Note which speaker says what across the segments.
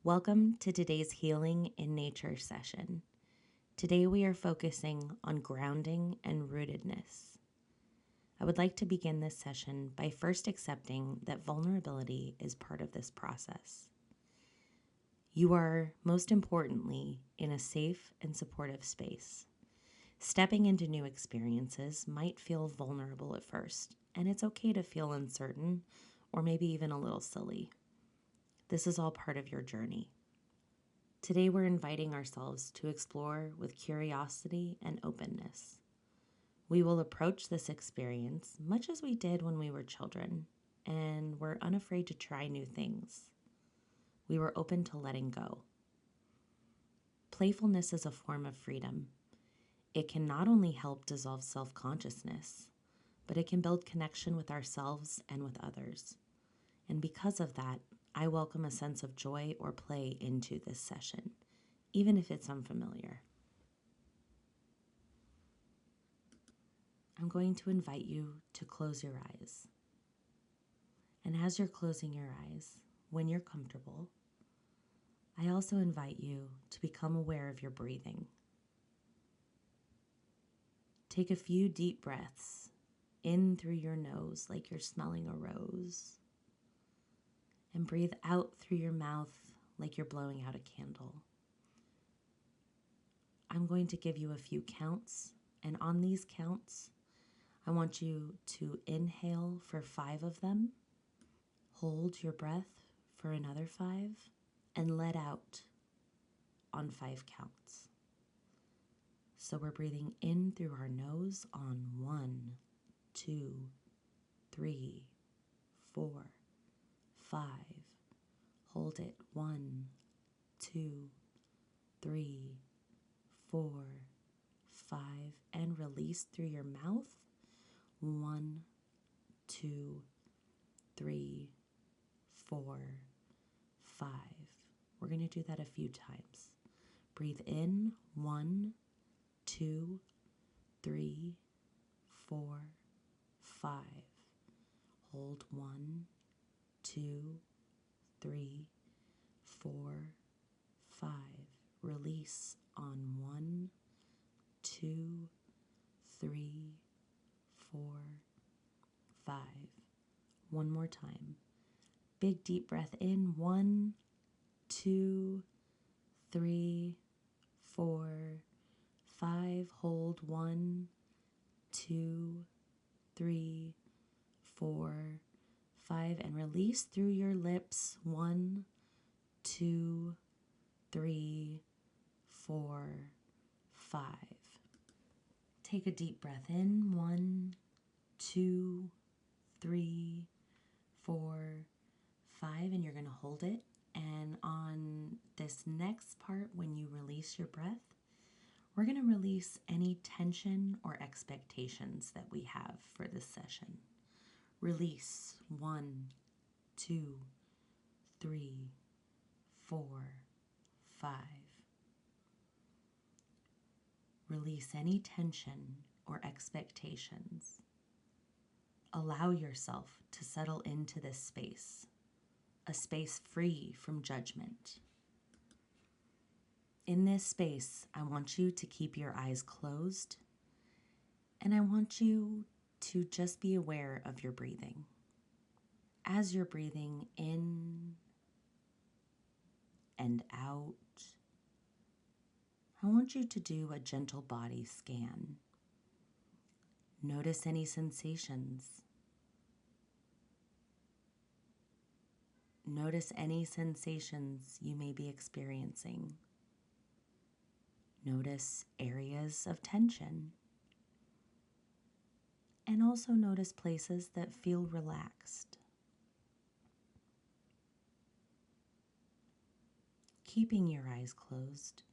Speaker 1: Welcome to today's Healing in Nature session. Today we are focusing on grounding and rootedness. I would like to begin this session by first accepting that vulnerability is part of this process. You are, most importantly, in a safe and supportive space. Stepping into new experiences might feel vulnerable at first, and it's okay to feel uncertain or maybe even a little silly. This is all part of your journey. Today we're inviting ourselves to explore with curiosity and openness. We will approach this experience much as we did when we were children, and we're unafraid to try new things. We were open to letting go. Playfulness is a form of freedom. It can not only help dissolve self-consciousness, but it can build connection with ourselves and with others. And because of that, I welcome a sense of joy or play into this session, even if it's unfamiliar. I'm going to invite you to close your eyes. And as you're closing your eyes, when you're comfortable, I also invite you to become aware of your breathing. Take a few deep breaths in through your nose like you're smelling a rose, and breathe out through your mouth like you're blowing out a candle. I'm going to give you a few counts, and on these counts, I want you to inhale for 5 of them, hold your breath for another 5, and let out on 5 counts. So we're breathing in through our nose on 1, 2, 3, 4, 5. Hold it 1, 2, 3, 4, 5, and release through your mouth 1, 2, 3, 4, 5. We're going to do that a few times. Breathe in 1, 2, 3, 4, 5. Hold 1, 2, 3, 4, 5. Release on 1, 2, 3, 4, 5. One more time. Big deep breath in 1, 2, 3, 4, 5. Hold 1, 2, 3, 4, 5. And release through your lips 1, 2, 3, 4, 5. Take a deep breath in 1, 2, 3, 4, 5, and you're going to hold it. And on this next part, when you release your breath, we're going to release any tension or expectations that we have for this session. Release 1, 2, 3, 4, 5. Release any tension or expectations. Allow yourself to settle into this space, a space free from judgment. In this space, I want you to keep your eyes closed, and I want you to just be aware of your breathing. As you're breathing in and out, I want you to do a gentle body scan. Notice any sensations. Notice any sensations you may be experiencing. Notice areas of tension. And also notice places that feel relaxed. Keeping your eyes closed,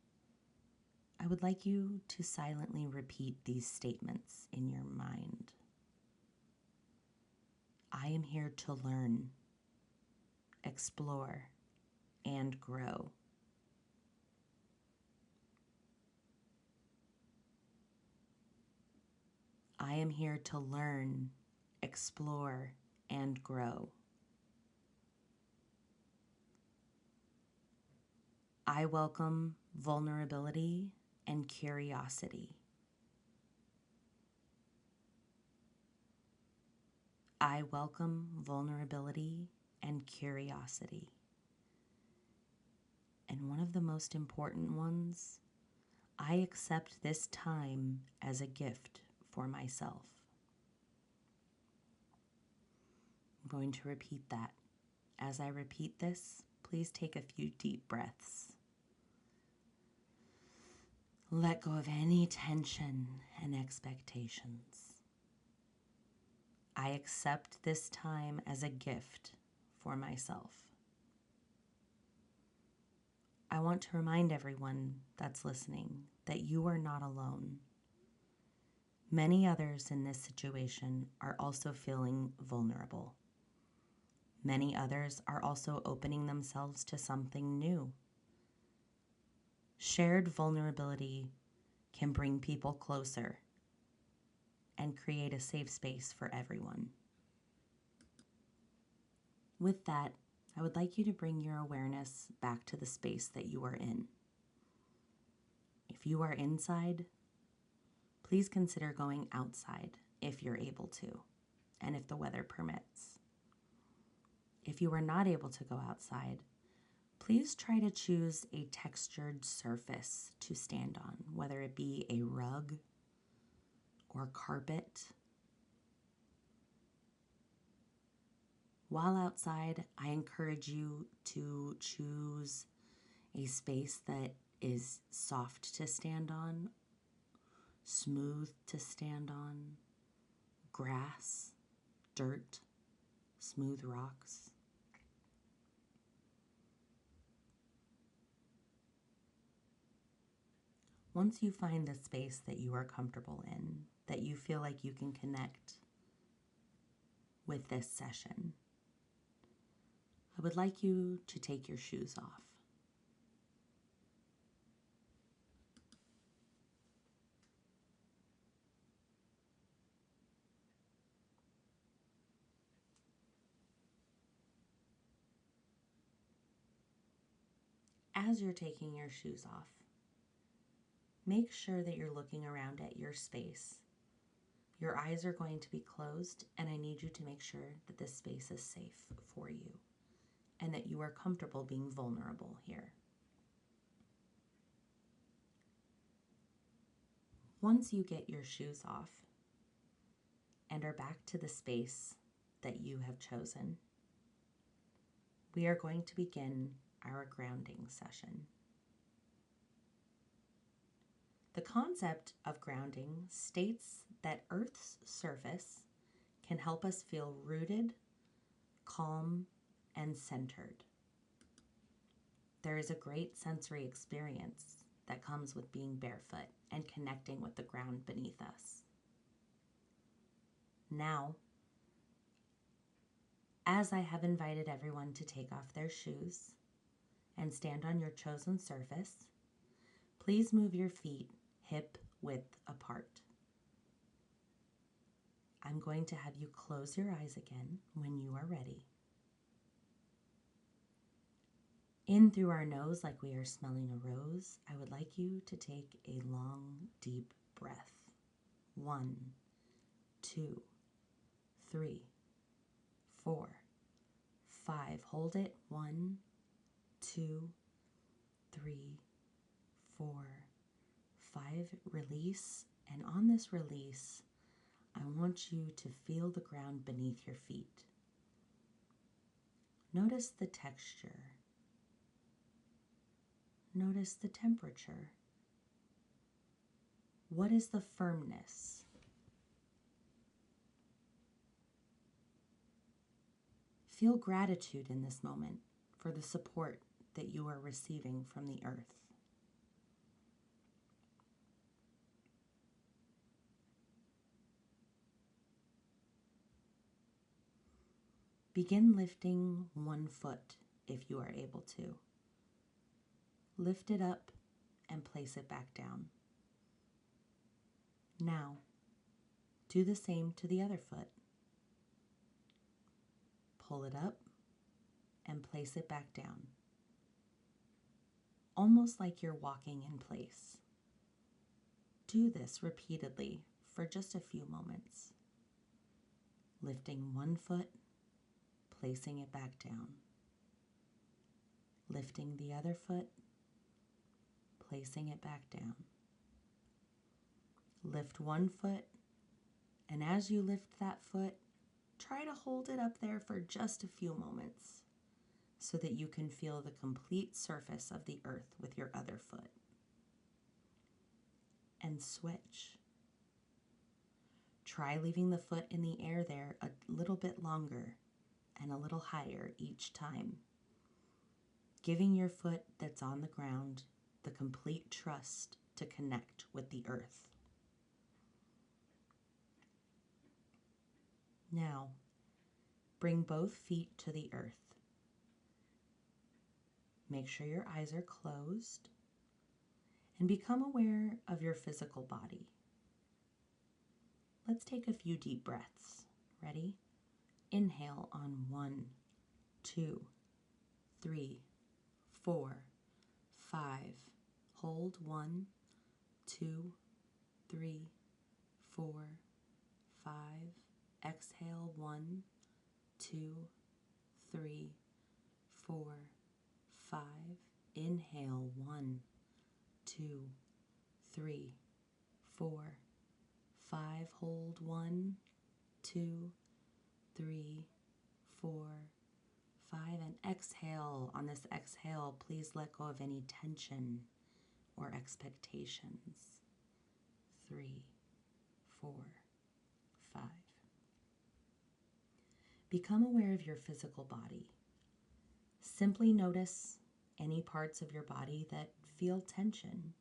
Speaker 1: I would like you to silently repeat these statements in your mind. I am here to learn, explore, and grow. I am here to learn, explore, and grow. I welcome vulnerability and curiosity. I welcome vulnerability and curiosity. And one of the most important ones, I accept this time as a gift for myself. I'm going to repeat that. As I repeat this, please take a few deep breaths. Let go of any tension and expectations. I accept this time as a gift for myself. I want to remind everyone that's listening that you are not alone. Many others in this situation are also feeling vulnerable. Many others are also opening themselves to something new. Shared vulnerability can bring people closer and create a safe space for everyone. With that, I would like you to bring your awareness back to the space that you are in. If you are inside, please consider going outside if you're able to, and if the weather permits. If you are not able to go outside, please try to choose a textured surface to stand on, whether it be a rug or carpet. While outside, I encourage you to choose a space that is soft to stand on, smooth to stand on, grass, dirt, smooth rocks. Once you find the space that you are comfortable in, that you feel like you can connect with this session, I would like you to take your shoes off. As you're taking your shoes off, make sure that you're looking around at your space. Your eyes are going to be closed, and I need you to make sure that this space is safe for you and that you are comfortable being vulnerable here. Once you get your shoes off and are back to the space that you have chosen, we are going to begin our grounding session. The concept of grounding states that Earth's surface can help us feel rooted, calm, and centered. There is a great sensory experience that comes with being barefoot and connecting with the ground beneath us. Now, as I have invited everyone to take off their shoes and stand on your chosen surface, please move your feet hip width apart. I'm going to have you close your eyes again when you are ready. In through our nose like we are smelling a rose, I would like you to take a long, deep breath. 1, 2, 3, 4, 5. Hold it. 1, 2, 3, 4, 5. Release. And on this release, I want you to feel the ground beneath your feet. Notice the texture. Notice the temperature. What is the firmness? Feel gratitude in this moment for the support that you are receiving from the earth. Begin lifting one foot if you are able to. Lift it up and place it back down. Now, do the same to the other foot. Pull it up and place it back down. almost like you're walking in place. Do this repeatedly for just a few moments. Lifting one foot, placing it back down. Lifting the other foot, placing it back down. Lift one foot, and as you lift that foot, try to hold it up there for just a few moments so that you can feel the complete surface of the earth with your other foot. And switch. Try leaving the foot in the air there a little bit longer and a little higher each time, giving your foot that's on the ground the complete trust to connect with the earth. Now, bring both feet to the earth. Make sure your eyes are closed and become aware of your physical body. Let's take a few deep breaths. Ready? Inhale on 1, 2, 3, 4, 5. Hold 1, 2, 3, 4, 5. Exhale 1, 2, 3, 4, 5. Inhale 1, 2, 3, 4, 5. Hold 1, 2, 3, 4, 5. And exhale. On this exhale, please let go of any tension or expectations. 3, 4, 5. Become aware of your physical body. Simply notice any parts of your body that feel tension.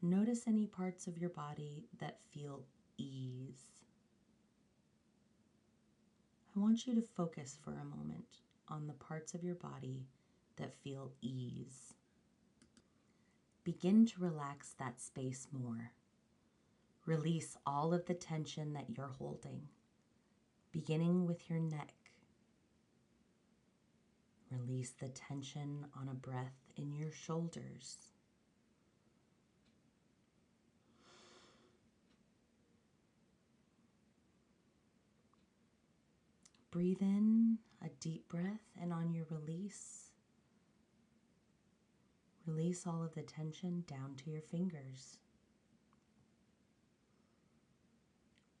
Speaker 1: Notice any parts of your body that feel ease. I want you to focus for a moment on the parts of your body that feel ease. Begin to relax that space more. Release all of the tension that you're holding, beginning with your neck. Release the tension on a breath in your shoulders. Breathe in a deep breath, and on your release, release all of the tension down to your fingers.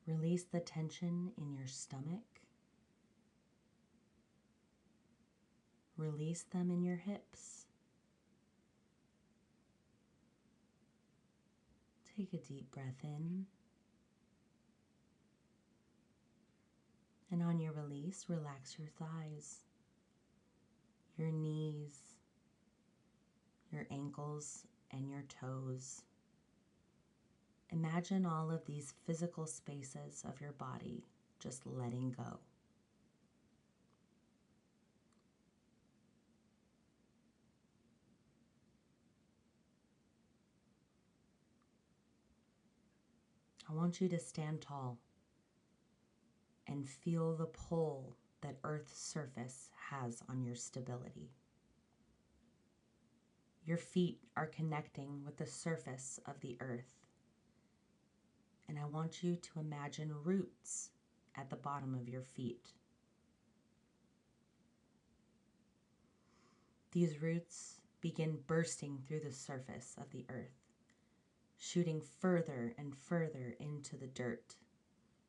Speaker 1: Release the tension in your stomach. Release them in your hips. Take a deep breath in. And on your release, relax your thighs, your knees, your ankles, and your toes. Imagine all of these physical spaces of your body just letting go. I want you to stand tall and feel the pull that Earth's surface has on your stability. Your feet are connecting with the surface of the earth. And I want you to imagine roots at the bottom of your feet. These roots begin bursting through the surface of the earth, shooting further and further into the dirt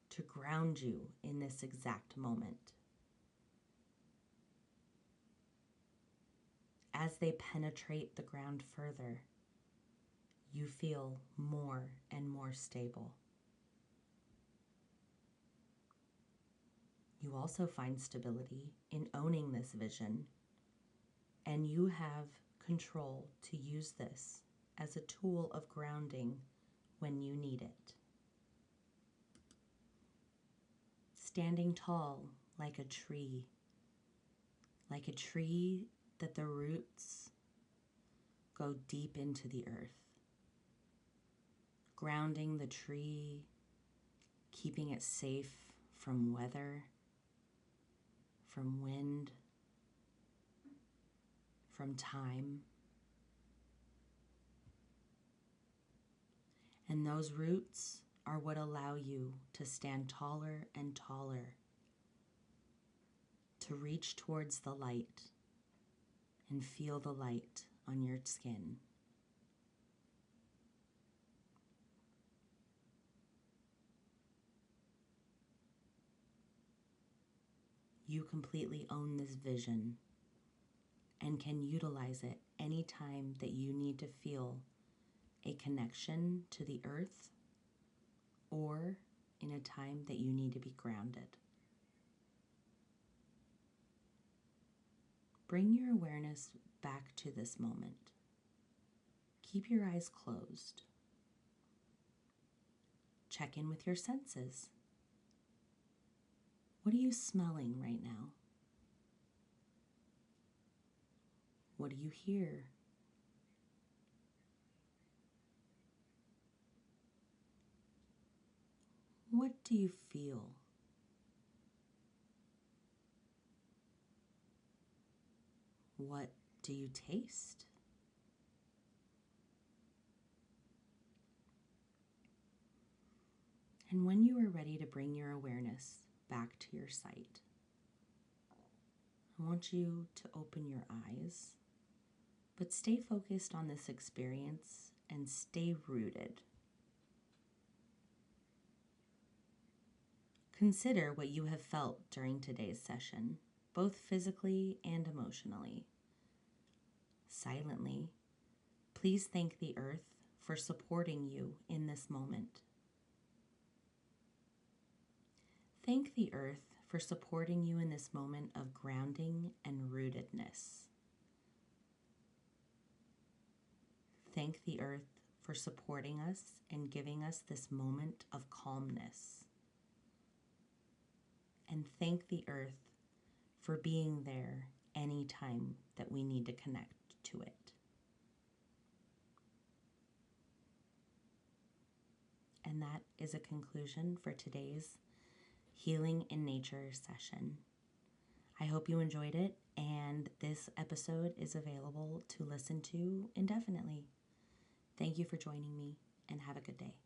Speaker 1: to ground you in this exact moment. As they penetrate the ground further, you feel more and more stable. You also find stability in owning this vision, and you have control to use this as a tool of grounding when you need it. Standing tall like a tree that the roots go deep into the earth, grounding the tree, keeping it safe from weather, from wind, from time. And those roots are what allow you to stand taller and taller, to reach towards the light and feel the light on your skin. You completely own this vision and can utilize it anytime that you need to feel a connection to the earth or in a time that you need to be grounded. Bring your awareness back to this moment. Keep your eyes closed. Check in with your senses. What are you smelling right now? What do you hear? What do you feel? What do you taste? And when you are ready to bring your awareness back to your sight, I want you to open your eyes, but stay focused on this experience and stay rooted. Consider what you have felt during today's session, both physically and emotionally. Silently, please thank the earth for supporting you in this moment. Thank the earth for supporting you in this moment of grounding and rootedness. Thank the earth for supporting us and giving us this moment of calmness. And thank the earth for being there anytime that we need to connect to it. And that is a conclusion for today's Healing in Nature session. I hope you enjoyed it, and this episode is available to listen to indefinitely. Thank you for joining me, and have a good day.